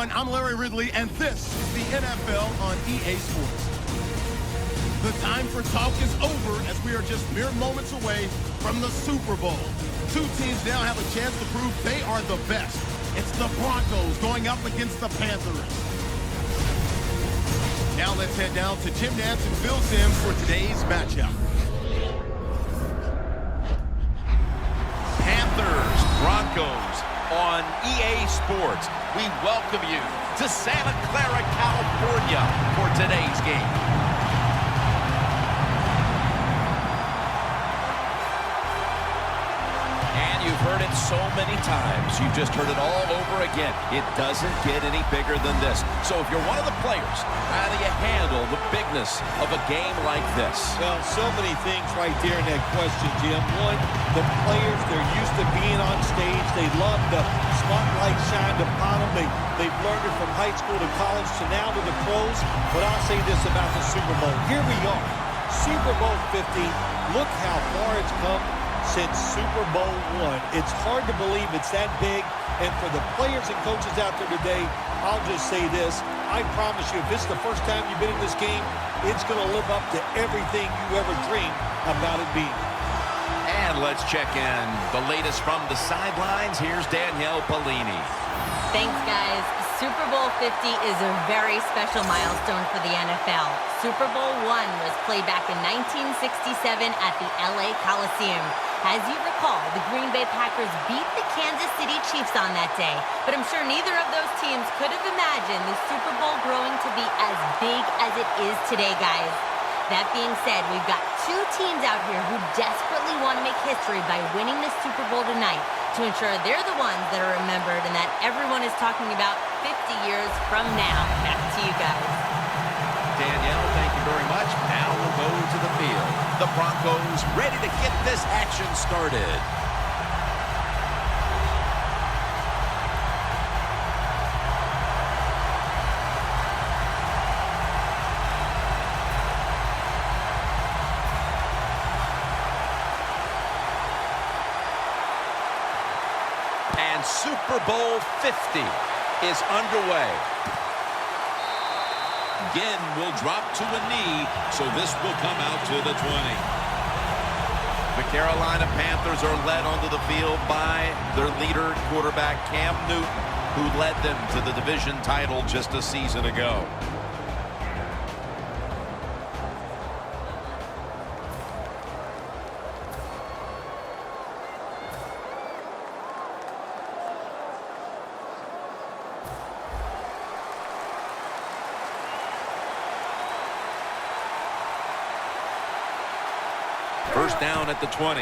everyone. I'm Larry Ridley, and this is the NFL on EA Sports. The time for talk is over as we are just mere moments away from the Super Bowl. Two teams now have a chance to prove they are the best. It's the Broncos going up against the Panthers. Now let's head down to Jim Nantz and Phil Simms for today's matchup. Panthers, Broncos on EA Sports. We welcome you to Santa Clara, California for today's game. You've heard it so many times. You've just heard it all over again. It doesn't get any bigger than this. So if you're one of the players, how do you handle the bigness of a game like this? Well, so many things right there in that question, Jim. One, the players, they're used to being on stage. They love the spotlight shine upon them. They've learned it from high school to college to now to the pros. But I'll say this about the Super Bowl. Here we are, Super Bowl 50. Look how far it's come since Super Bowl I. It's hard to believe it's that big. And for the players and coaches out there today, I'll just say this. I promise you, if this is the first time you've been in this game, it's going to live up to everything you ever dreamed about it being. And let's check in the latest from the sidelines. Here's Danielle Bellini. Thanks, guys. Super Bowl 50 is a very special milestone for the NFL. Super Bowl I was played back in 1967 at the LA Coliseum. As you recall, the Green Bay Packers beat the Kansas City Chiefs on that day. But I'm sure neither of those teams could have imagined the Super Bowl growing to be as big as it is today, guys. That being said, we've got two teams out here who desperately want to make history by winning the Super Bowl tonight to ensure they're the ones that are remembered and that everyone is talking about 50 years from now. Back to you guys. Danielle, thank you very much. Now we'll go to the field. The Broncos ready to get this action started. And Super Bowl 50 is underway. Again, will drop to a knee, so this will come out to the 20. The Carolina Panthers are led onto the field by their leader, quarterback Cam Newton, who led them to the division title just a season ago. First down at the 20.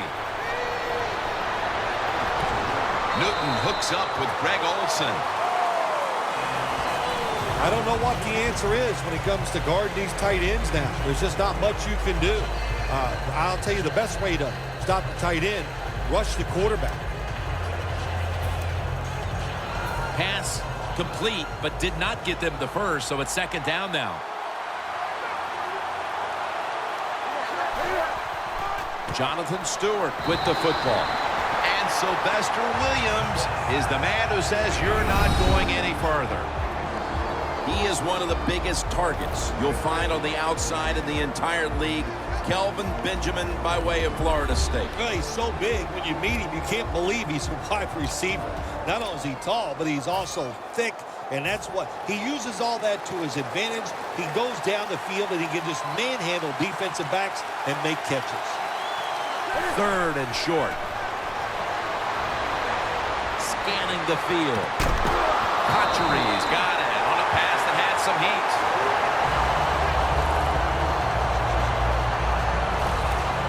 Newton hooks up with Greg Olsen. I don't know what the answer is when it comes to guarding these tight ends now. There's just not much you can do. I'll tell you the best way to stop the tight end, rush the quarterback. Pass complete, but did not get them the first, so it's second down now. Jonathan Stewart with the football. And Sylvester Williams is the man who says you're not going any further. He is one of the biggest targets you'll find on the outside in the entire league. Kelvin Benjamin by way of Florida State. Well, he's so big, when you meet him, you can't believe he's a wide receiver. Not only is he tall, but he's also thick, and that's what he uses all that to his advantage. He goes down the field, and he can just manhandle defensive backs and make catches. Third and short. Scanning the field. Cotchery's got it on a pass that had some heat.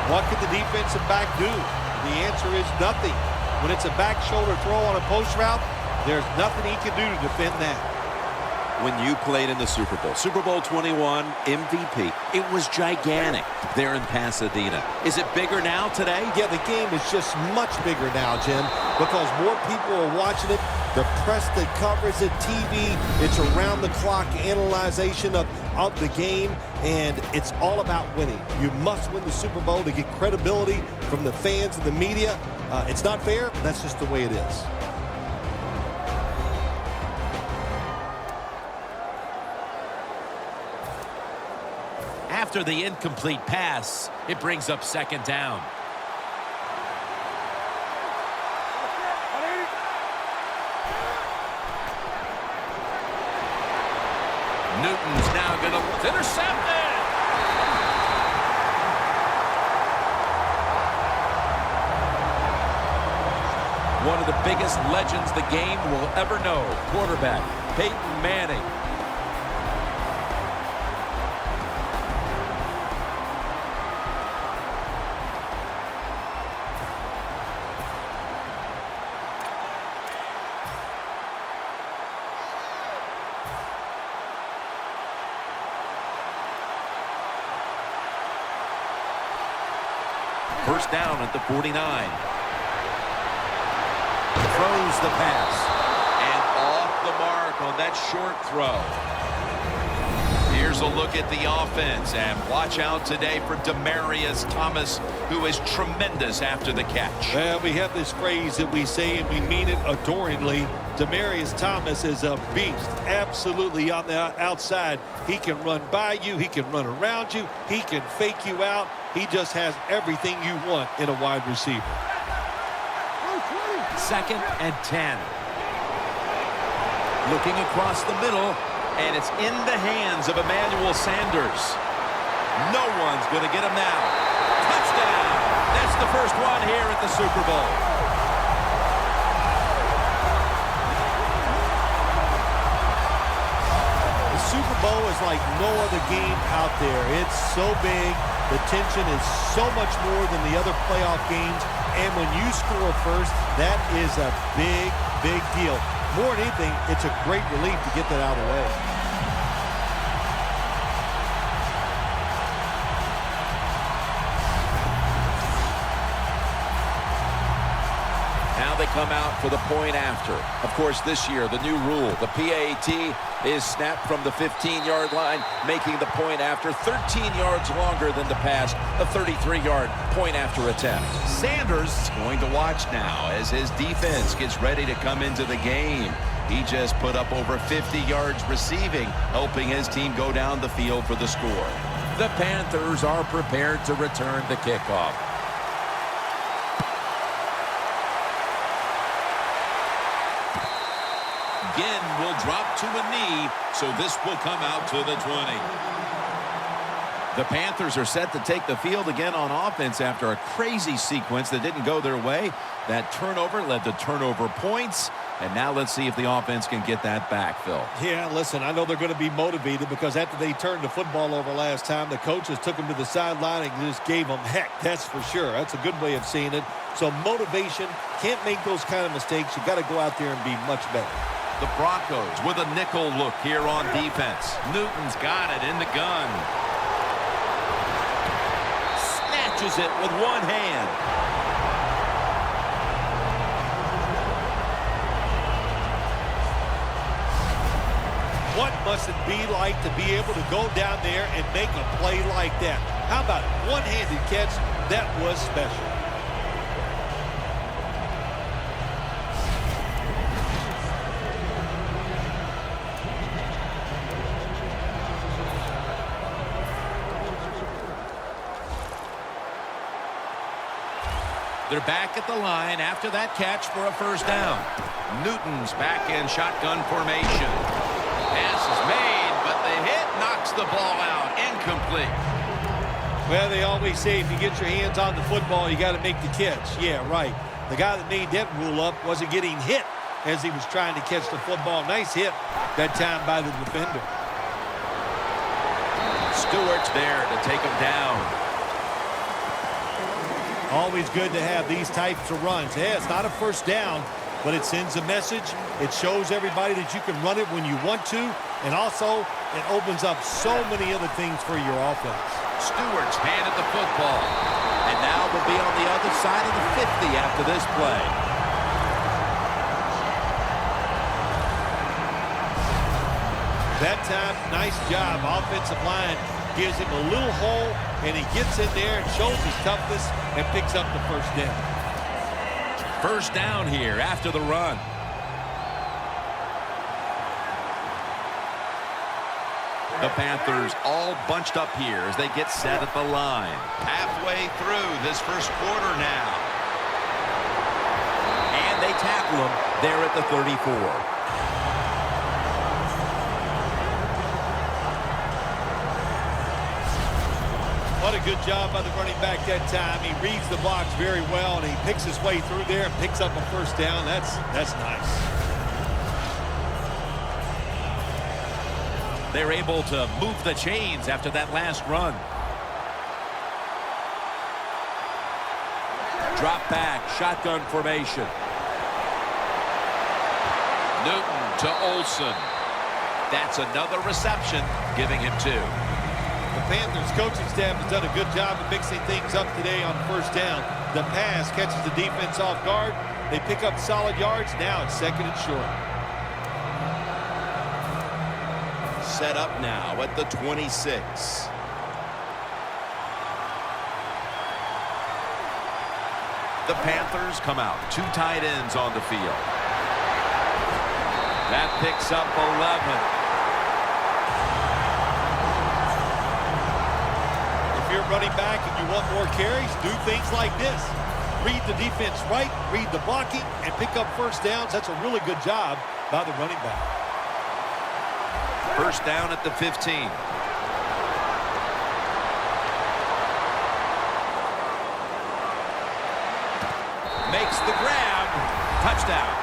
What can the defensive back do? The answer is nothing. When it's a back shoulder throw on a post route, there's nothing he can do to defend that. When you played in the Super Bowl, Super Bowl 21 MVP, it was gigantic there in Pasadena. Is it bigger now today? Yeah, the game is just much bigger now, Jim, because more people are watching it. The press that covers it, TV, it's around-the-clock analyzation of the game, and it's all about winning. You must win the Super Bowl to get credibility from the fans and the media. It's not fair, but that's just the way it is. After the incomplete pass, it brings up second down. Newton's now going to intercept it. One of the biggest legends the game will ever know. Quarterback, Peyton Manning. First down at the 49. Throws the pass. And off the mark on that short throw. Here's a look at the offense. And watch out today for Demaryius Thomas, who is tremendous after the catch. Well, we have this phrase that we say, and we mean it adoringly. Demaryius Thomas is a beast. Absolutely on the outside. He can run by you. He can run around you. He can fake you out. He just has everything you want in a wide receiver. Second and 10. Looking across the middle, and it's in the hands of Emmanuel Sanders. No one's going to get him now. Touchdown! That's the first one here at the Super Bowl. The Super Bowl is like no other game out there. It's so big. The tension is so much more than the other playoff games. And when you score first, that is a big, big deal. More than anything, it's a great relief to get that out of the way. Now they come out for the point after. Of course, this year, the new rule, the PAT, is snapped from the 15-yard line, making the point after 13 yards longer than the pass, a 33-yard point after attempt. Sanders is going to watch now as his defense gets ready to come into the game. He just put up over 50 yards receiving, helping his team go down the field for the score. The Panthers are prepared to return the kickoff. Again, will drop to a knee, so this will come out to the 20. The Panthers are set to take the field again on offense after a crazy sequence that didn't go their way. That turnover led to turnover points, and now let's see if the offense can get that back, Phil. Yeah, listen, I know they're going to be motivated because after they turned the football over last time, the coaches took them to the sideline and just gave them heck, that's for sure. That's a good way of seeing it. So motivation, can't make those kind of mistakes. You got to go out there and be much better. The Broncos with a nickel look here on defense. Newton's got it in the gun. Snatches it with one hand. What must it be like to be able to go down there and make a play like that? How about it? One-handed catch? That was special. They're back at the line after that catch for a first down. Newton's back in shotgun formation. Pass is made, but the hit knocks the ball out. Incomplete. Well, they always say if you get your hands on the football, you got to make the catch. Yeah, right. The guy that made that rule up wasn't getting hit as he was trying to catch the football. Nice hit that time by the defender. Stewart's there to take him down. Always good to have these types of runs. Yeah, it's not a first down, but it sends a message. It shows everybody that you can run it when you want to, and also it opens up so many other things for your offense. Stewart's handed the football, and now they'll be on the other side of the 50 after this play. That time, nice job. Offensive line gives him a little hole, and he gets in there and shows his toughness and picks up the first down. First down here after the run. The Panthers all bunched up here as they get set at the line. Halfway through this first quarter now. And they tackle him there at the 34. What a good job by the running back that time. He reads the box very well, and he picks his way through there and picks up a first down. That's nice. They're able to move the chains after that last run. Drop back, shotgun formation. Newton to Olsen. That's another reception, giving him 2. The Panthers coaching staff has done a good job of mixing things up today on first down. The pass catches the defense off guard. They pick up solid yards. Now it's 2nd and short. Set up now at the 26. The Panthers come out. 2 tight ends on the field. That picks up 11. If you're running back and you want more carries, do things like this. Read the defense right, read the blocking, and pick up first downs. That's a really good job by the running back. First down at the 15. Makes the grab. Touchdown.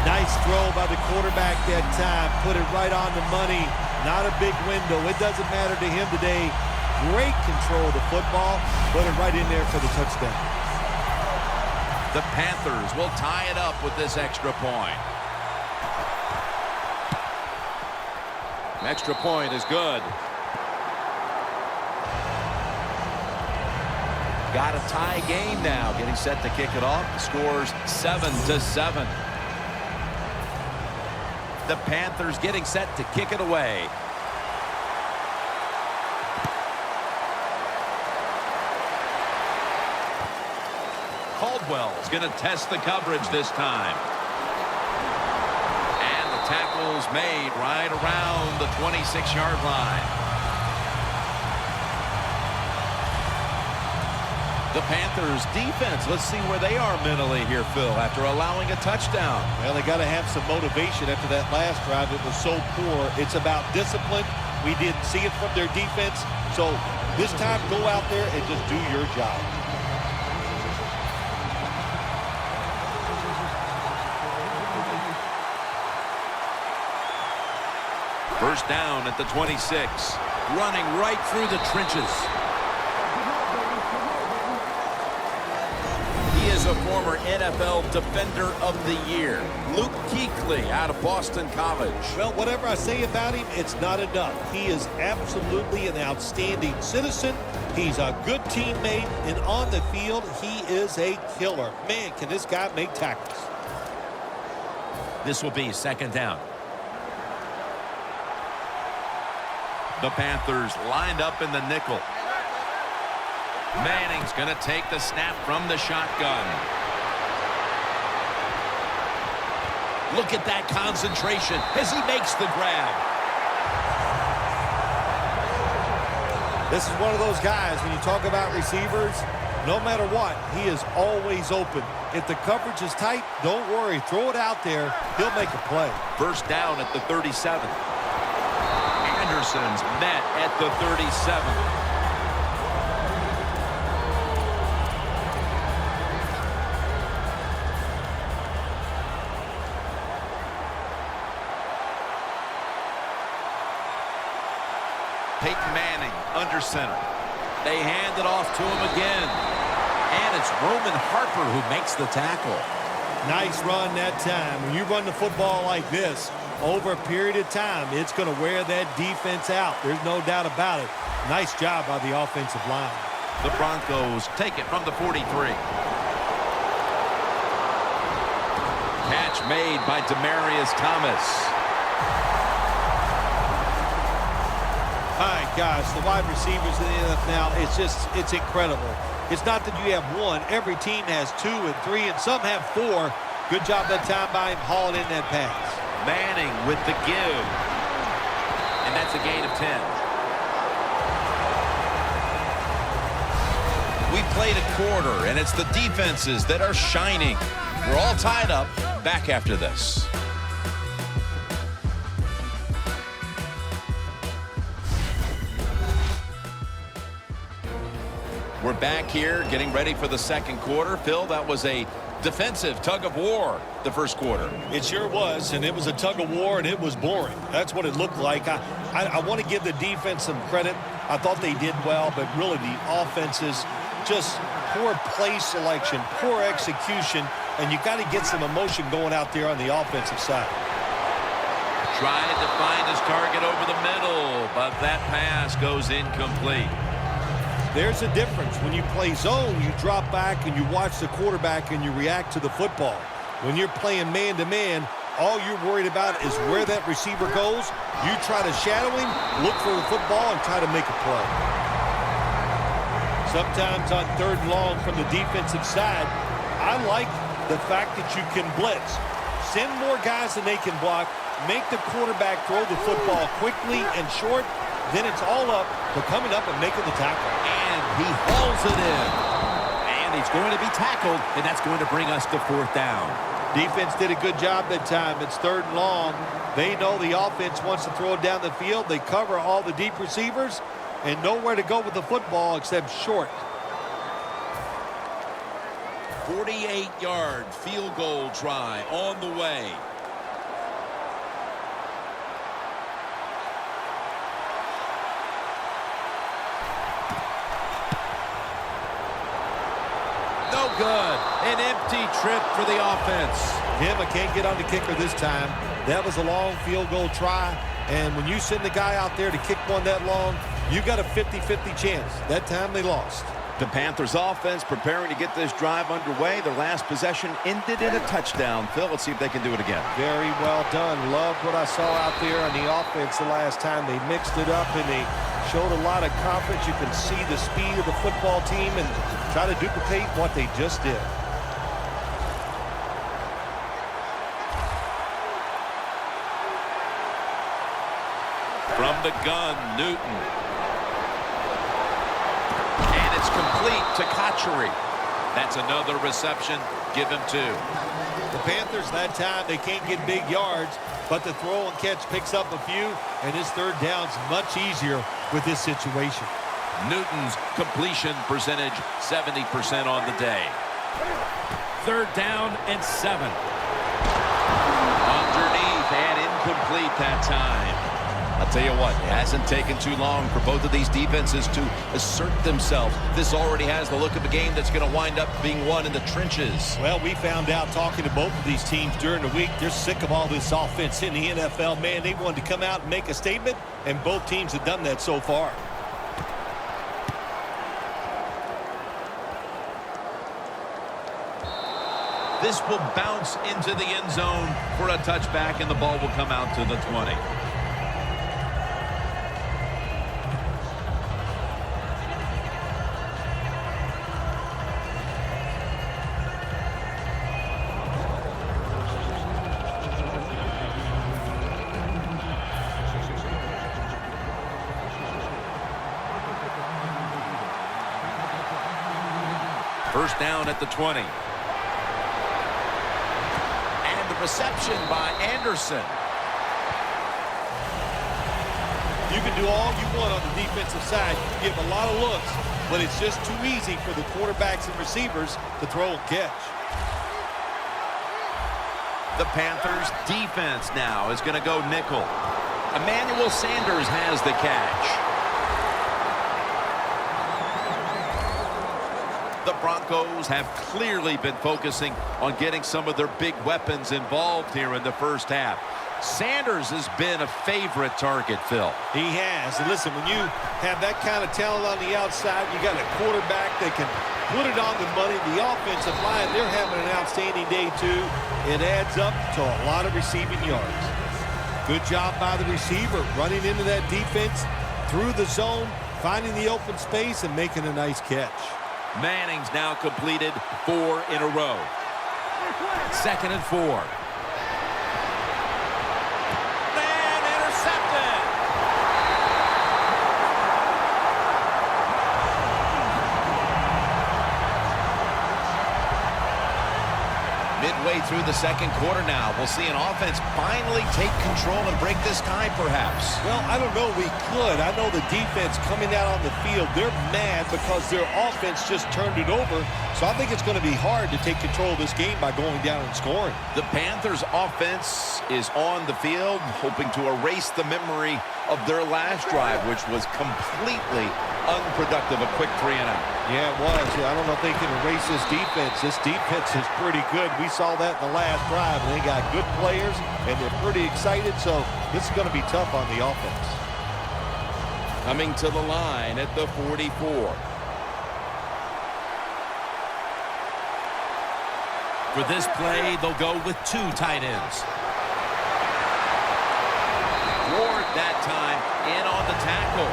Nice throw by the quarterback that time. Put it right on the money. Not a big window. It doesn't matter to him today. Great control of the football. Put it right in there for the touchdown. The Panthers will tie it up with this extra point. Extra point is good. Got a tie game now. Getting set to kick it off. The score's 7-7. The Panthers getting set to kick it away. Caldwell's going to test the coverage this time. And the tackle's made right around the 26-yard line. The Panthers defense, let's see where they are mentally here, Phil, after allowing a touchdown. Well, they got to have some motivation after that last drive. It was so poor. It's about discipline. We didn't see it from their defense. So this time, go out there and just do your job. First down at the 26. Running right through the trenches. He is a former NFL Defender of the Year. Luke Kuechly out of Boston College. Well, whatever I say about him, it's not enough. He is absolutely an outstanding citizen. He's a good teammate, and on the field, he is a killer. Man, can this guy make tackles. This will be 2nd down. The Panthers lined up in the nickel. Manning's going to take the snap from the shotgun. Look at that concentration as he makes the grab. This is one of those guys, when you talk about receivers, no matter what, he is always open. If the coverage is tight, don't worry. Throw it out there. He'll make a play. First down at the 37. Anderson's met at the 37. Peyton Manning under center. They hand it off to him again. And it's Roman Harper who makes the tackle. Nice run that time. When you run the football like this, over a period of time, it's going to wear that defense out. There's no doubt about it. Nice job by the offensive line. The Broncos take it from the 43. Catch made by Demaryius Thomas. My gosh, the wide receivers in the NFL, it's incredible. It's not that you have one. Every team has 2 and 3, and some have 4. Good job that time by him hauling in that pass. Manning with the give. And that's a gain of 10. We played a quarter, and it's the defenses that are shining. We're all tied up. Back after this. We're back here getting ready for the second quarter. Phil, that was a defensive tug of war the first quarter. It sure was, and it was a tug of war, and it was boring. That's what it looked like. I want to give the defense some credit. I thought they did well, but really the offenses, just poor play selection, poor execution, and you got to get some emotion going out there on the offensive side. Trying to find his target over the middle, but that pass goes incomplete. There's a difference. When you play zone, you drop back and you watch the quarterback and you react to the football. When you're playing man-to-man, all you're worried about is where that receiver goes. You try to shadow him, look for the football, and try to make a play. Sometimes on 3rd and long from the defensive side, I like the fact that you can blitz. Send more guys than they can block. Make the quarterback throw the football quickly and short. Then it's all up to coming up and making the tackle. And he hauls it in. And he's going to be tackled, and that's going to bring us to 4th down. Defense did a good job that time. It's 3rd and long. They know the offense wants to throw it down the field. They cover all the deep receivers and nowhere to go with the football except short. 48-yard field goal try on the way. No good. An empty trip for the offense. I can't get on the kicker this time. That was a long field goal try. And when you send the guy out there to kick one that long, you got a 50-50 chance. That time they lost. The Panthers offense preparing to get this drive underway. Their last possession ended in a touchdown. Phil, let's see if they can do it again. Very well done. Loved what I saw out there on the offense the last time. They mixed it up and they showed a lot of confidence. You can see the speed of the football team and try to duplicate what they just did. From the gun, Newton. And it's complete to Kotchery. That's another reception. Give him 2. The Panthers that time, they can't get big yards, but the throw and catch picks up a few, and his 3rd down's much easier with this situation. Newton's completion percentage, 70% on the day. 3rd down and 7. Underneath and incomplete that time. I'll tell you what, it hasn't taken too long for both of these defenses to assert themselves. This already has the look of a game that's going to wind up being won in the trenches. Well, we found out talking to both of these teams during the week, they're sick of all this offense in the NFL. Man, they wanted to come out and make a statement, and both teams have done that so far. This will bounce into the end zone for a touchback, and the ball will come out to the 20. First down at the 20. Reception by Anderson. You can do all you want on the defensive side. You can give a lot of looks, but it's just too easy for the quarterbacks and receivers to throw and catch. The Panthers defense now is going to go nickel. Emmanuel Sanders has the catch. The Broncos have clearly been focusing on getting some of their big weapons involved here in the first half. Sanders has been a favorite target, Phil. He has. And listen, when you have that kind of talent on the outside, you got a quarterback that can put it on the money. The offensive line, they're having an outstanding day too. It adds up to a lot of receiving yards. Good job by the receiver running into that defense through the zone, finding the open space and making a nice catch. Manning's now completed 4 in a row. 2nd and 4. Man intercepted. Midway through the second quarter now, we'll see an offense finally take control and break this tie, perhaps. Well, I don't know. We could. I know the defense coming out on the field, they're mad because their offense just turned it over. So I think it's going to be hard to take control of this game by going down and scoring. The Panthers offense is on the field, hoping to erase the memory of their last drive, which was completely unproductive, a quick 3-and-out. Yeah, it was. I don't know if they can erase this defense. This defense is pretty good. We saw that in the last drive, and they got good players, and they're pretty excited, so this is going to be tough on the offense. Coming to the line at the 44. For this play, they'll go with 2 tight ends. Ward that time in on the tackle.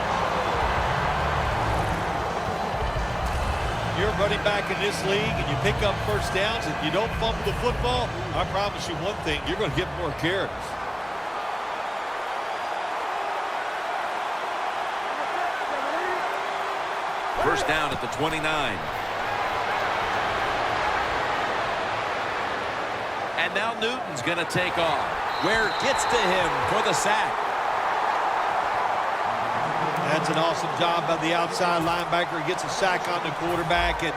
You're running back in this league and you pick up first downs and you don't fumble the football, I promise you one thing, you're going to get more carries. First down at the 29. And now Newton's going to take off. Where it gets to him for the sack. That's an awesome job by the outside linebacker. He gets a sack on the quarterback, and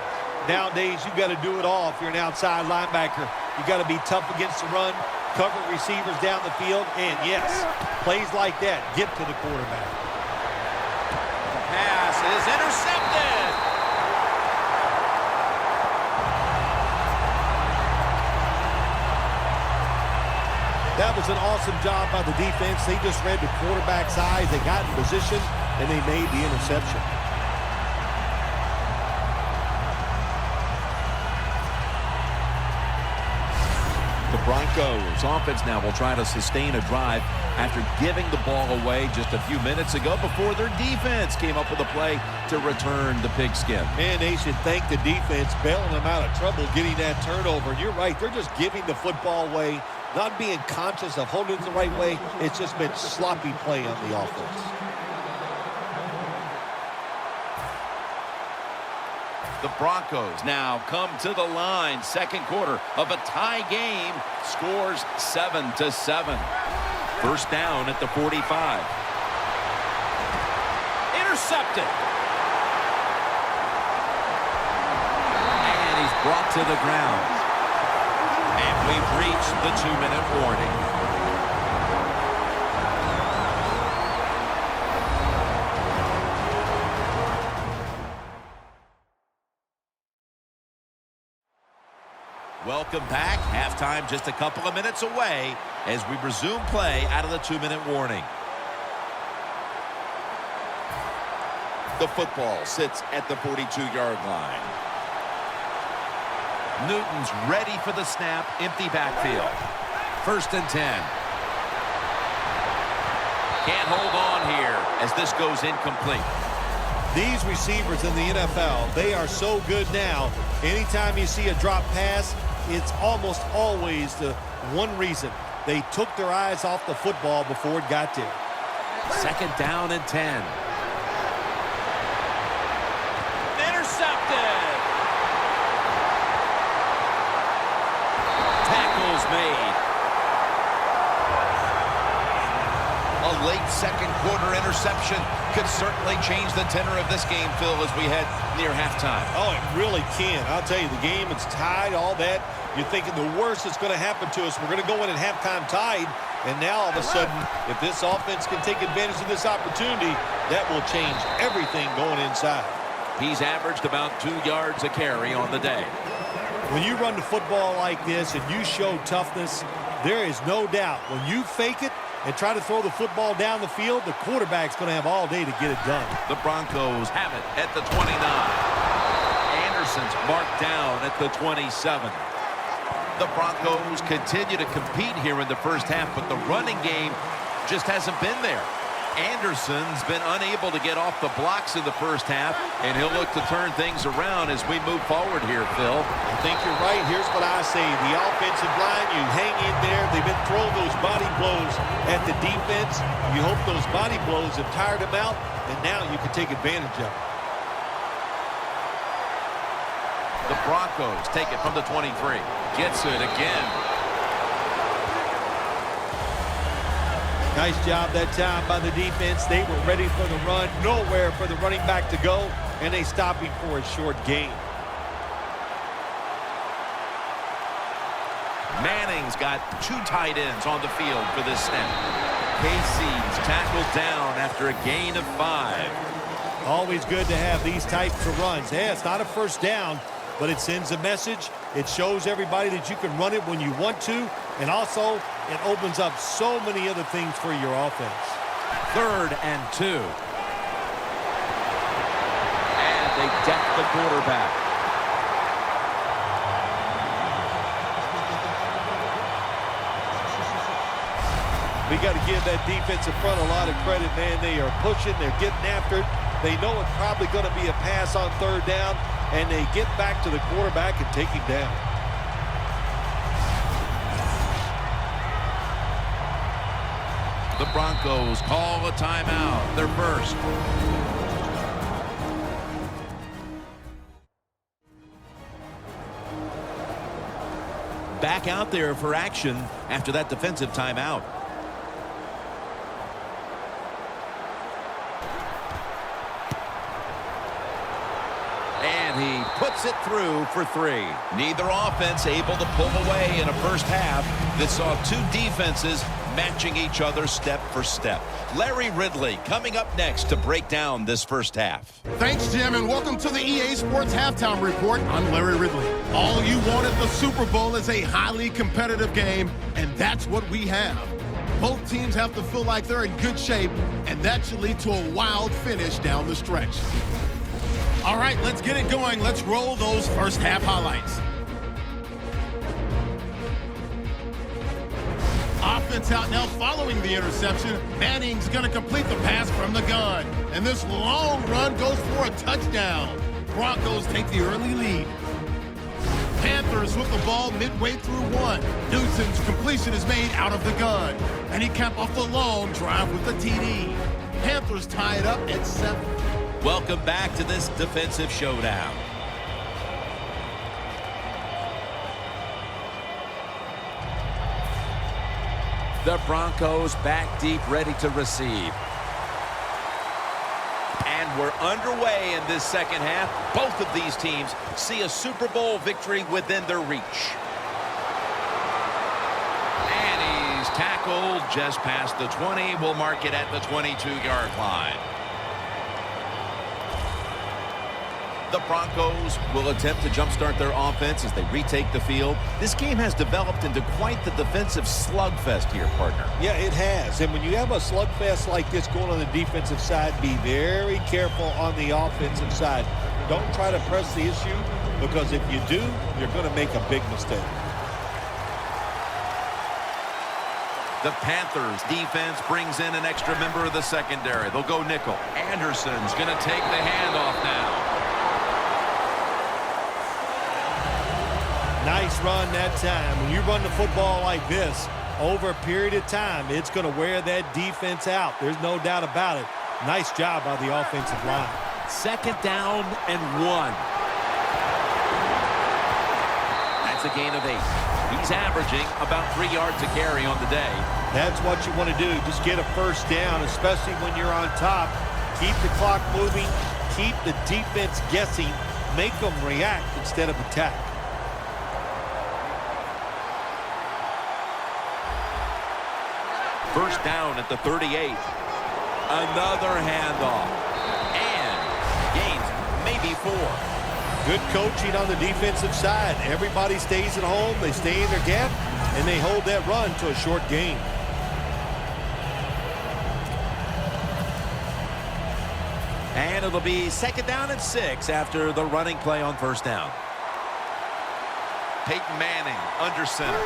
nowadays you've got to do it all if you're an outside linebacker. You've got to be tough against the run, cover receivers down the field, and yes, plays like that get to the quarterback. The pass is intercepted. That was an awesome job by the defense. They just read the quarterback's eyes. They got in position, and they made the interception. The Broncos offense now will try to sustain a drive after giving the ball away just a few minutes ago before their defense came up with a play to return the pigskin. Man, they should thank the defense bailing them out of trouble getting that turnover. And you're right, they're just giving the football away, not being conscious of holding it the right way. It's just been sloppy play on the offense. The Broncos now come to the line. Second quarter of a tie game. Scores 7-7. First down at the 45. Intercepted. And he's brought to the ground. And we've reached the 2-minute warning. Welcome back. Halftime just a couple of minutes away as we resume play out of the 2-minute warning. The football sits at the 42-yard line. Newton's ready for the snap. Empty backfield. 1st and 10. Can't hold on here as this goes incomplete. These receivers in the NFL, they are so good now. Anytime you see a drop pass, it's almost always the one reason. They took their eyes off the football before it got there. 2nd down and 10. Intercepted. Tackles made. A late second quarter interception could certainly change the tenor of this game, Phil, as we head near halftime. Oh, it really can. I'll tell you, the game is tied, all that. You're thinking the worst that's going to happen to us. We're going to go in at halftime tied, and now all of a sudden, if this offense can take advantage of this opportunity, that will change everything going inside. He's averaged about 2 yards a carry on the day. When you run the football like this and you show toughness, there is no doubt when you fake it and try to throw the football down the field, the quarterback's going to have all day to get it done. The Broncos have it at the 29. Anderson's marked down at the 27. The Broncos continue to compete here in the first half, but the running game just hasn't been there. Anderson's been unable to get off the blocks in the first half, and he'll look to turn things around as we move forward here, Phil. I think you're right. Here's what I say. The offensive line, you hang in there. They've been throwing those body blows at the defense. You hope those body blows have tired them out, and now you can take advantage of it. The Broncos take it from the 23. Gets it again. Nice job that time by the defense. They were ready for the run. Nowhere for the running back to go, and they stopped him for a short gain. Manning's got 2 tight ends on the field for this snap. KC's tackled down after a gain of 5. Always good to have these types of runs. Yeah, it's not a first down, but it sends a message. It shows everybody that you can run it when you want to, and also it opens up so many other things for your offense. 3rd and 2. And they deck the quarterback. We got to give that defensive front a lot of credit, man. They are pushing. They're getting after it. They know it's probably going to be a pass on 3rd down, and they get back to the quarterback and take him down. The Broncos call a timeout. Their first. Back out there for action after that defensive timeout. And he puts it through for 3. Neither offense able to pull away in a first half that saw 2 defenses matching each other step for step. Larry Ridley coming up next to break down this first half. Thanks, Jim, and welcome to the EA Sports Halftime Report. I'm Larry Ridley. All you want at the Super Bowl is a highly competitive game, and that's what we have. Both teams have to feel like they're in good shape, and that should lead to a wild finish down the stretch. All right, let's get it going. Let's roll those first half highlights. Offense out now following the interception. Manning's going to complete the pass from the gun. And this long run goes for a touchdown. Broncos take the early lead. Panthers with the ball midway through 1. Newton's completion is made out of the gun. And he capped off the long drive with the TD. Panthers tie it up at 7. Welcome back to this defensive showdown. The Broncos back deep, ready to receive. And we're underway in this second half. Both of these teams see a Super Bowl victory within their reach. And he's tackled just past the 20. We'll mark it at the 22-yard line. The Broncos will attempt to jumpstart their offense as they retake the field. This game has developed into quite the defensive slugfest here, partner. Yeah, it has. And when you have a slugfest like this going on the defensive side, be very careful on the offensive side. Don't try to press the issue, because if you do, you're going to make a big mistake. The Panthers defense brings in an extra member of the secondary. They'll go nickel. Anderson's going to take the handoff now. Nice run that time. When you run the football like this, over a period of time, it's going to wear that defense out. There's no doubt about it. Nice job by the offensive line. 2nd down and 1. That's a gain of 8. He's averaging about 3 yards a carry on the day. That's what you want to do. Just get a first down, especially when you're on top. Keep the clock moving. Keep the defense guessing. Make them react instead of attack. First down at the 38. Another handoff. And gains maybe 4. Good coaching on the defensive side. Everybody stays at home. They stay in their gap, and they hold that run to a short gain. And it'll be 2nd down and 6 after the running play on first down. Peyton Manning under center.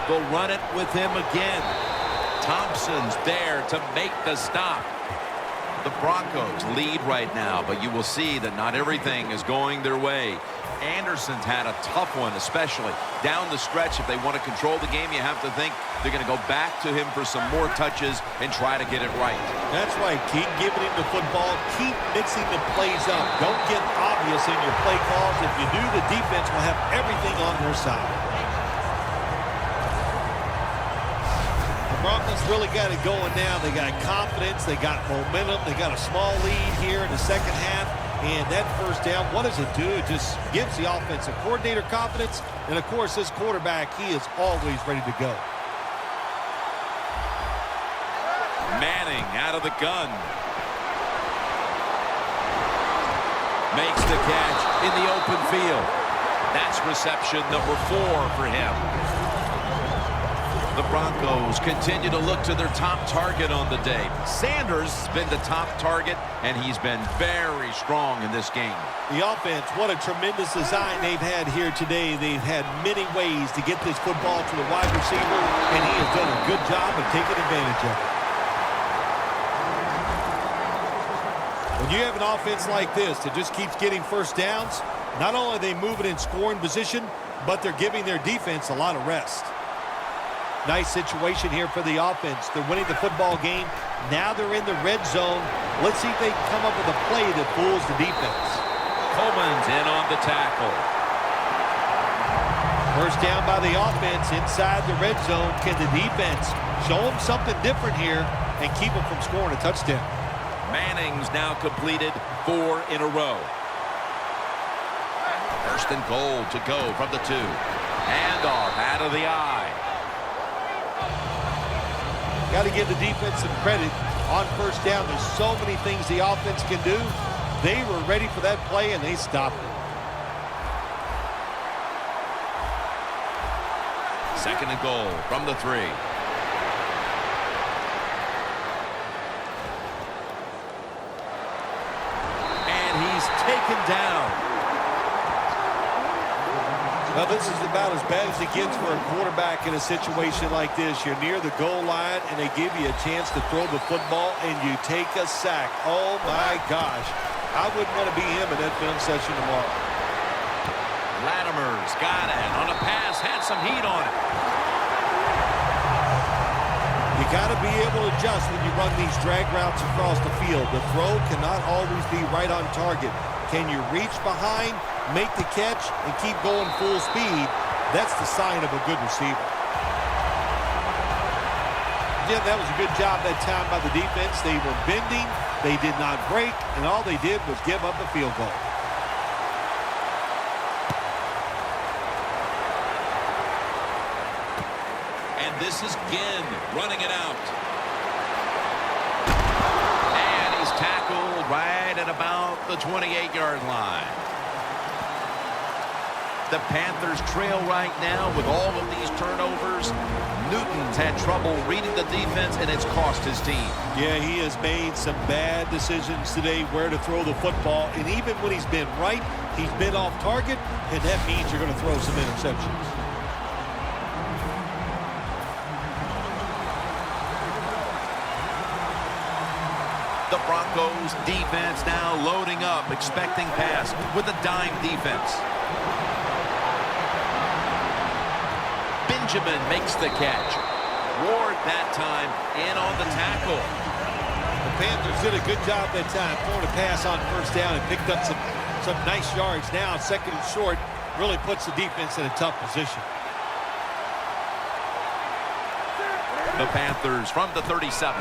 They'll run it with him again. Thompson's there to make the stop. The Broncos lead right now, but you will see that not everything is going their way. Anderson's had a tough one, especially down the stretch. If they want to control the game, you have to think they're going to go back to him for some more touches and try to get it right. That's right. Keep giving him the football. Keep mixing the plays up. Don't get obvious in your play calls. If you do, the defense will have everything on their side. The Broncos really got it going now. They got confidence. They got momentum. They got a small lead here in the second half. And that first down, what does it do? It just gives the offensive coordinator confidence. And, of course, this quarterback, he is always ready to go. Manning out of the gun. Makes the catch in the open field. That's reception number 4 for him. The Broncos continue to look to their top target on the day. Sanders has been the top target, and he's been very strong in this game. The offense, what a tremendous design they've had here today. They've had many ways to get this football to the wide receiver, and he has done a good job of taking advantage of it. When you have an offense like this that just keeps getting first downs, not only are they moving in scoring position, but they're giving their defense a lot of rest. Nice situation here for the offense. They're winning the football game. Now they're in the red zone. Let's see if they can come up with a play that fools the defense. Coleman's in on the tackle. First down by the offense inside the red zone. Can the defense show them something different here and keep them from scoring a touchdown? Manning's now completed 4 in a row. First and goal to go from the 2. Handoff out of the eye. Got to give the defense some credit on first down. There's so many things the offense can do. They were ready for that play, and they stopped it. Second and goal from the 3. And he's taken down. Well, this is about as bad as it gets for a quarterback in a situation like this. You're near the goal line, and they give you a chance to throw the football, and you take a sack. Oh, my gosh. I wouldn't want to be him in that film session tomorrow. Latimer's got it on a pass, had some heat on it. You got to be able to adjust when you run these drag routes across the field. The throw cannot always be right on target. Can you reach behind, make the catch, and keep going full speed? That's the sign of a good receiver. Jim, that was a good job that time by the defense. They were bending, they did not break, and all they did was give up a field goal. And this is Ginn running it out. And he's tackled right at about the 28-yard line. The Panthers trail right now with all of these turnovers. Newton's had trouble reading the defense, and it's cost his team. Yeah, he has made some bad decisions today where to throw the football. And even when he's been right, he's been off target, and that means you're going to throw some interceptions. The Broncos defense now loading up, expecting pass with a dime defense. Benjamin makes the catch. Ward that time in on the tackle. The Panthers did a good job that time, throwing a pass on first down and picked up some nice yards. Now, second and short, really puts the defense in a tough position. The Panthers from the 37.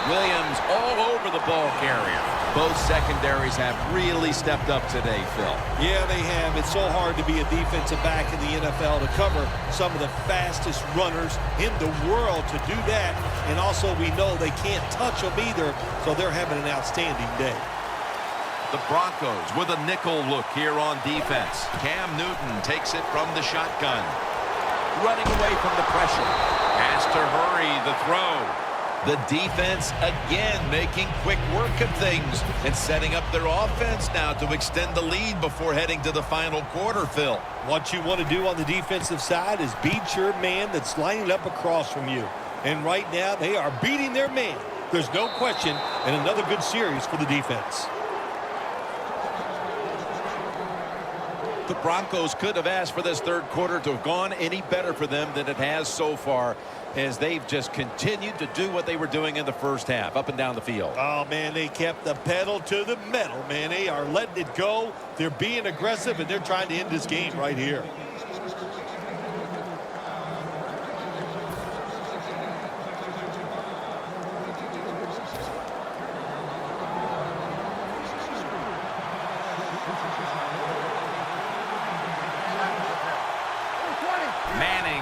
Williams all over the ball carrier. Both secondaries have really stepped up today, Phil. Yeah, they have. It's so hard to be a defensive back in the NFL to cover some of the fastest runners in the world to do that. And also we know they can't touch them either, so they're having an outstanding day. The Broncos with a nickel look here on defense. Cam Newton takes it from the shotgun. Running away from the pressure. Has to hurry the throw. The defense again making quick work of things and setting up their offense now to extend the lead before heading to the final quarter, Phil. What you want to do on the defensive side is beat your man that's lining up across from you. And right now, they are beating their man. There's no question, and another good series for the defense. The Broncos could have asked for this third quarter to have gone any better for them than it has so far, as they've just continued to do what they were doing in the first half, up and down the field. Oh, man, they kept the pedal to the metal, man. They are letting it go. They're being aggressive, and they're trying to end this game right here.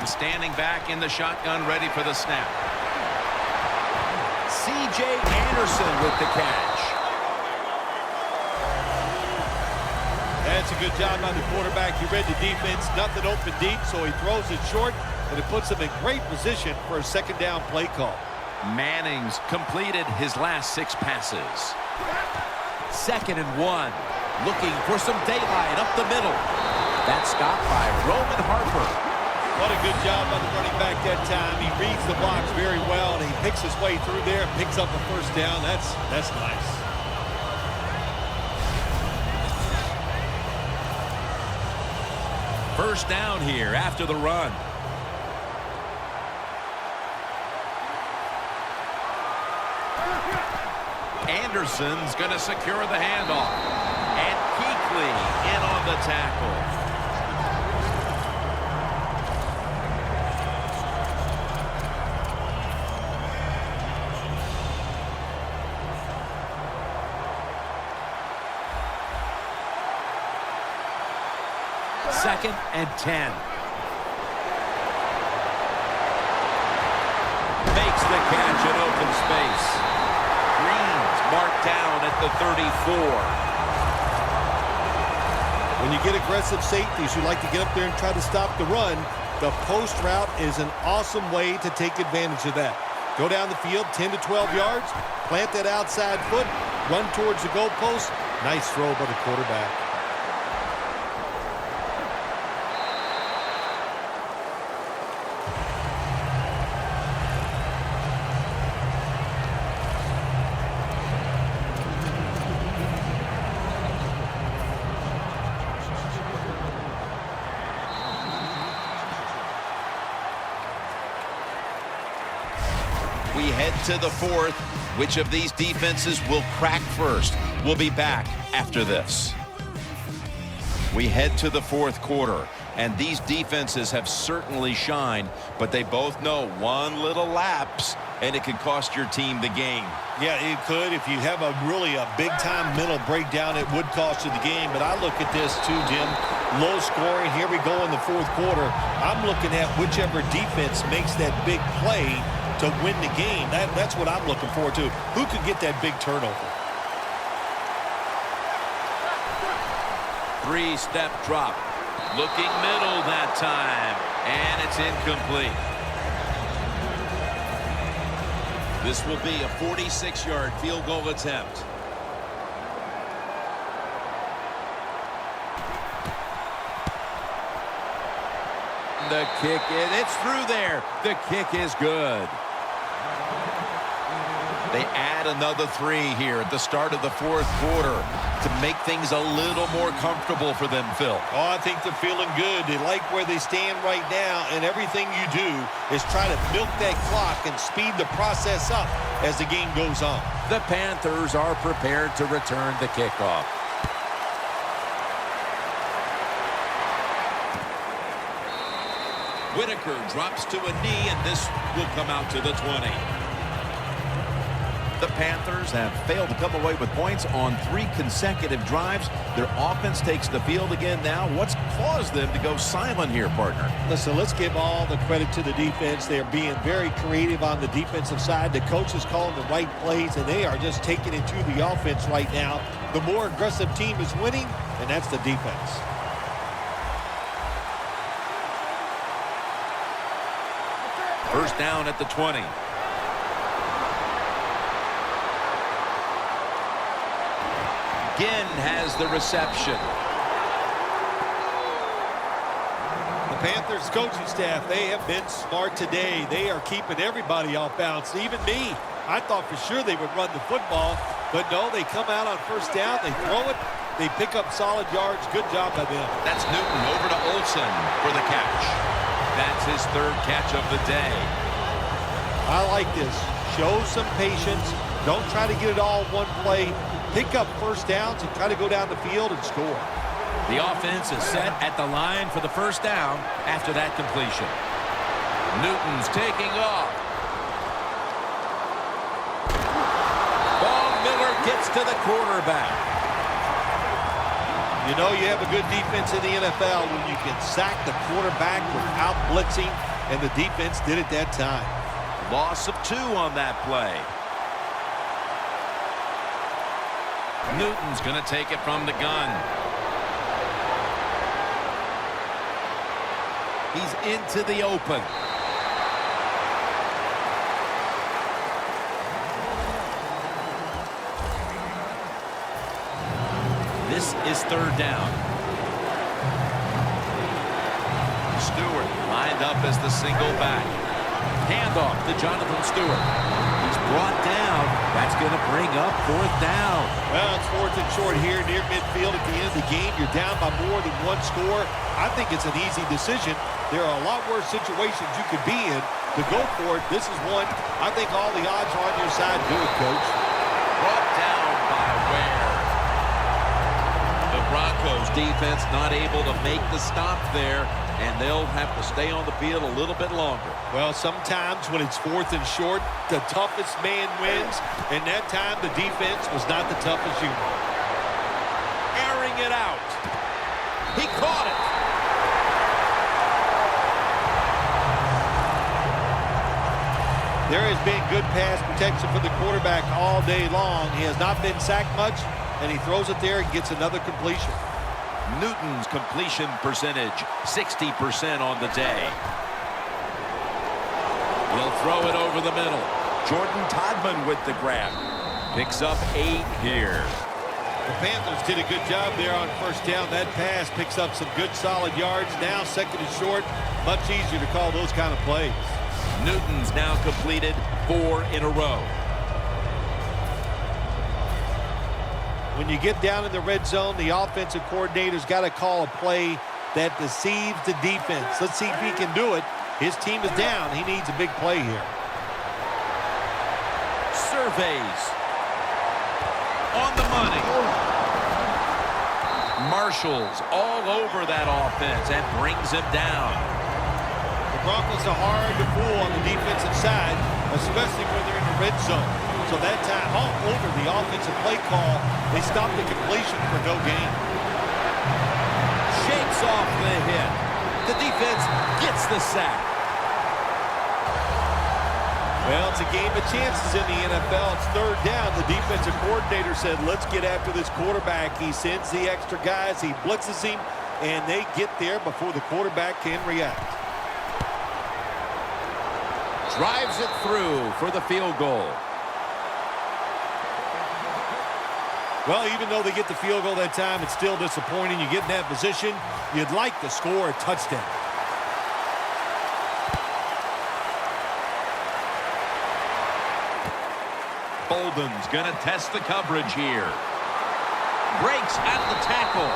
Standing back in the shotgun, ready for the snap. C.J. Anderson with the catch. That's a good job by the quarterback. He read the defense, nothing open deep, so he throws it short, and it puts him in great position for a second down play call. Manning's completed his last 6 passes. 2nd and 1. Looking for some daylight up the middle. That's stopped by Roman Harper. What a good job by the running back that time. He reads the blocks very well, and he picks his way through there and picks up a first down. That's nice. First down here after the run. Anderson's going to secure the handoff. And Kuechly in on the tackle. Second and 10. Makes the catch in open space. Green's marked down at the 34. When you get aggressive safeties, you like to get up there and try to stop the run. The post route is an awesome way to take advantage of that. Go down the field 10 to 12 yards, plant that outside foot, run towards the goalpost. Nice throw by the quarterback. We head to the 4th. Which of these defenses will crack first? We'll be back after this. We head to the 4th quarter, and these defenses have certainly shined, but they both know one little lapse, and it could cost your team the game. Yeah, it could. If you have a big-time mental breakdown, it would cost you the game. But I look at this too, Jim. Low scoring. Here we go in the 4th quarter. I'm looking at whichever defense makes that big play to win the game. That's what I'm looking forward to. Who could get that big turnover? 3-step drop. Looking middle that time, and it's incomplete. This will be a 46-yard field goal attempt. The kick, it's through there. The kick is good. They add another 3 here at the start of the 4th quarter to make things a little more comfortable for them, Phil. Oh, I think they're feeling good. They like where they stand right now, and everything you do is try to milk that clock and speed the process up as the game goes on. The Panthers are prepared to return the kickoff. Whitaker drops to a knee, and this will come out to the 20. The Panthers have failed to come away with points on 3 consecutive drives. Their offense takes the field again now. What's caused them to go silent here, partner? Listen, let's give all the credit to the defense. They're being very creative on the defensive side. The coach is calling the right plays, and they are just taking it to the offense right now. The more aggressive team is winning, and that's the defense. First down at the 20. Ginn has the reception. The Panthers coaching staff, they have been smart today. They are keeping everybody off balance, even me. I thought for sure they would run the football, but no, they come out on first down, they throw it, they pick up solid yards. Good job by them. That's Newton over to Olsen for the catch. That's his third catch of the day. I like this. Show some patience. Don't try to get it all in one play. Pick up first downs and try to go down the field and score. The offense is set at the line for the first down after that completion. Newton's taking off. Von Miller gets to the quarterback. You know you have a good defense in the NFL when you can sack the quarterback without blitzing, and the defense did it that time. Loss of 2 on that play. Newton's going to take it from the gun. He's into the open. This is third down. Stewart lined up as the single back. Handoff to Jonathan Stewart. He's brought down. That's going to bring up fourth down. Well, it's fourth and short here near midfield at the end of the game. You're down by more than one score. I think it's an easy decision. There are a lot worse situations you could be in. To go for it, this is one. I think all the odds are on your side. Do it, Coach. Brought down by Ware. The Broncos defense not able to make the stop there, and they'll have to stay on the field a little bit longer. Well, sometimes when it's fourth and short, the toughest man wins, and that time the defense was not the toughest unit. Airing it out. He caught it. There has been good pass protection for the quarterback all day long. He has not been sacked much, and he throws it there and gets another completion. Newton's completion percentage, 60% on the day. He'll throw it over the middle. Jordan Todman with the grab. Picks up 8 here. The Panthers did a good job there on first down. That pass picks up some good solid yards. Now second and short, much easier to call those kind of plays. Newton's now completed 4 in a row. When you get down in the red zone, the offensive coordinator's got to call a play that deceives the defense. Let's see if he can do it. His team is down. He needs a big play here. Surveys. On the money. Marshall's all over that offense and brings him down. The Broncos are hard to fool on the defensive side, especially when they're in the red zone. So that time, all over the offensive play call, they stopped the completion for no gain. Shakes off the hit. The defense gets the sack. Well, it's a game of chances in the NFL. It's third down. The defensive coordinator said, let's get after this quarterback. He sends the extra guys. He blitzes him, and they get there before the quarterback can react. Drives it through for the field goal. Well, even though they get the field goal that time, it's still disappointing. You get in that position, you'd like to score a touchdown. Bolden's going to test the coverage here. Breaks out of the tackle.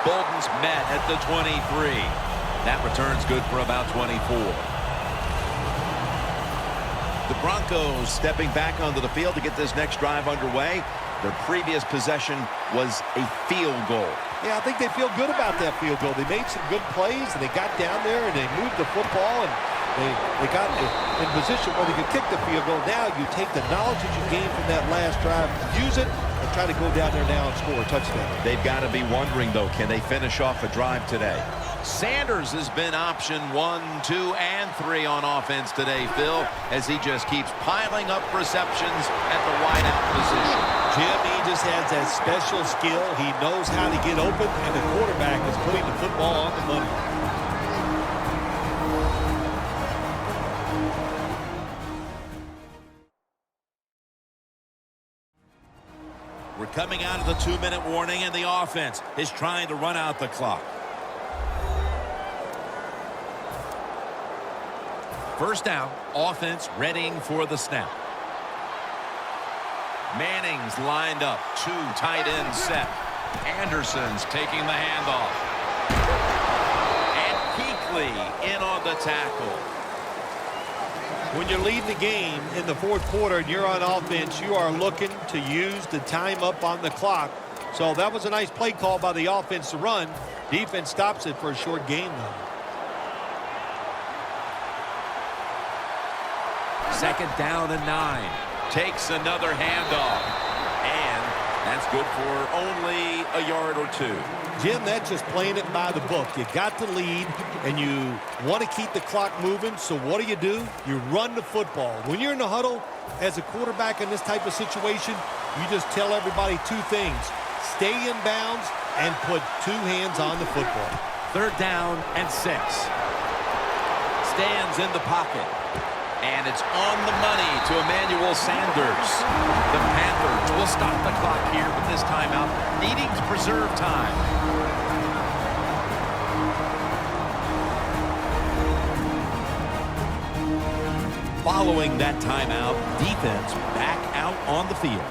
Bolden's met at the 23. That return's good for about 24. The Broncos stepping back onto the field to get this next drive underway. Their previous possession was a field goal. Yeah, I think they feel good about that field goal. They made some good plays, and they got down there, and they moved the football, and they got in position where they could kick the field goal. Now you take the knowledge that you gained from that last drive, use it, and try to go down there now and score a touchdown. They've got to be wondering, though, can they finish off a drive today? Sanders has been option 1, 2, and 3 on offense today, Phil, as he just keeps piling up receptions at the wideout position. Jim, he just has that special skill. He knows how to get open, and the quarterback is putting the football on the money. We're coming out of the 2-minute warning, and the offense is trying to run out the clock. First down, offense readying for the snap. Manning's lined up, 2 tight ends set. Anderson's taking the handoff. And Kuechly in on the tackle. When you're leading the game in the fourth quarter and you're on offense, you are looking to use the time up on the clock. So that was a nice play call by the offense to run. Defense stops it for a short gain, though. Second down and 9. Takes another handoff. And that's good for only a yard or 2. Jim, that's just playing it by the book. You got the lead, and you want to keep the clock moving. So what do? You run the football. When you're in the huddle, as a quarterback in this type of situation, you just tell everybody 2 things. Stay in bounds and put 2 hands on the football. Third down and 6. Stands in the pocket. And it's on the money to Emmanuel Sanders. The Panthers will stop the clock here with this timeout, needing to preserve time. Following that timeout, defense back out on the field.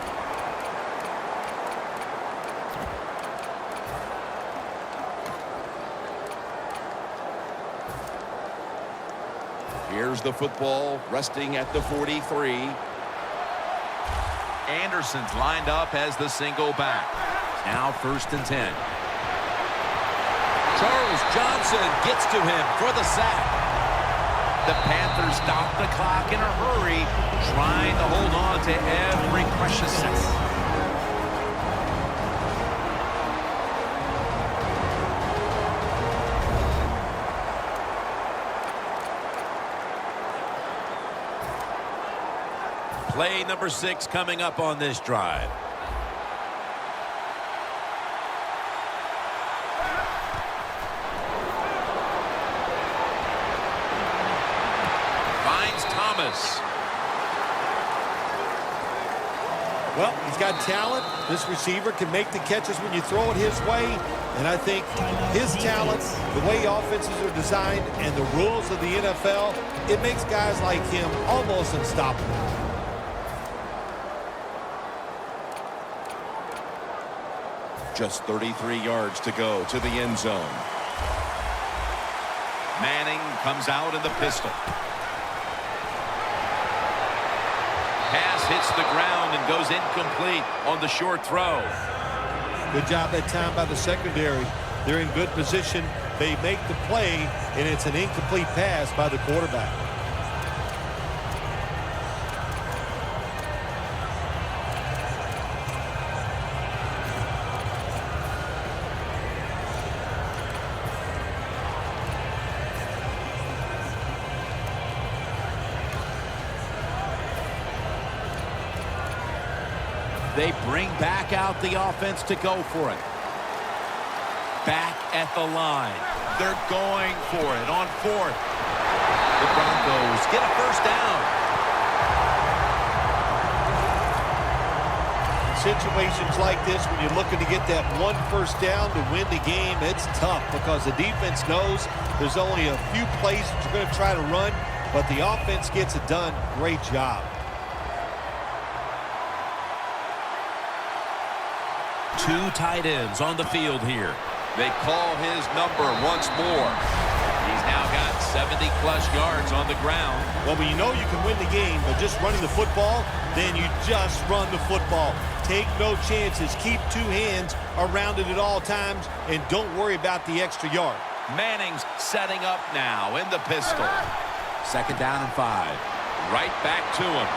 Here's the football, resting at the 43. Anderson's lined up as the single back. Now 1st and 10. Charles Johnson gets to him for the sack. The Panthers stop the clock in a hurry, trying to hold on to every precious second. Play number 6 coming up on this drive. Finds Thomas. Well, he's got talent. This receiver can make the catches when you throw it his way. And I think his talent, the way offenses are designed, and the rules of the NFL, it makes guys like him almost unstoppable. Just 33 yards to go to the end zone. Manning comes out in the pistol. Pass hits the ground and goes incomplete on the short throw. Good job that time by the secondary. They're in good position. They make the play, and it's an incomplete pass by the quarterback. They bring back out the offense to go for it. Back at the line. They're going for it on 4th. The Broncos get a first down. Situations like this, when you're looking to get that 1 first down to win the game, it's tough because the defense knows there's only a few plays that you're going to try to run, but the offense gets it done. Great job. 2 tight ends on the field here. They call his number once more. He's now got 70-plus yards on the ground. Well, when you know you can win the game, but just running the football, then you just run the football. Take no chances. Keep 2 hands around it at all times, and don't worry about the extra yard. Manning's setting up now in the pistol. Second down and 5. Right back to him.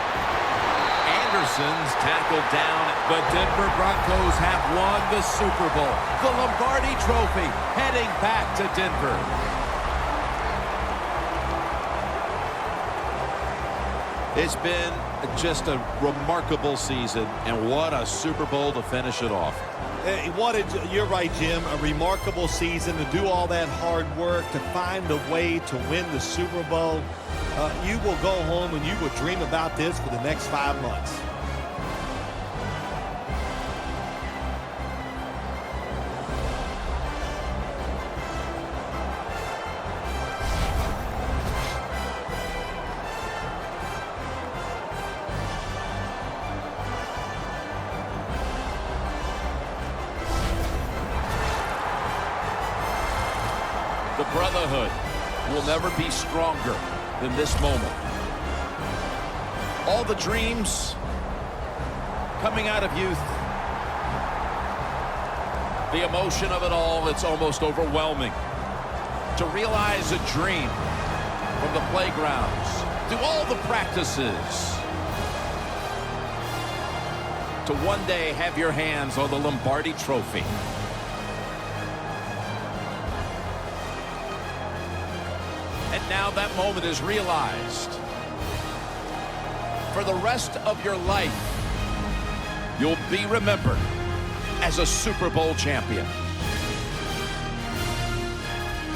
Anderson's tackled down. The Denver Broncos have won the Super Bowl. The Lombardi Trophy heading back to Denver. It's been just a remarkable season, and what a Super Bowl to finish it off. You're right, Jim. A remarkable season to do all that hard work, to find a way to win the Super Bowl. You will go home and you will dream about this for the next 5 months. brotherhood will never be stronger than this moment. All the dreams coming out of youth. The emotion of it all, it's almost overwhelming. To realize a dream from the playgrounds, through all the practices, to one day have your hands on the Lombardi Trophy. And now that moment is realized. For the rest of your life, you'll be remembered as a Super Bowl champion.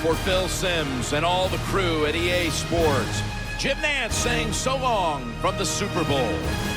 For Phil Simms and all the crew at EA Sports, Jim Nantz saying so long from the Super Bowl.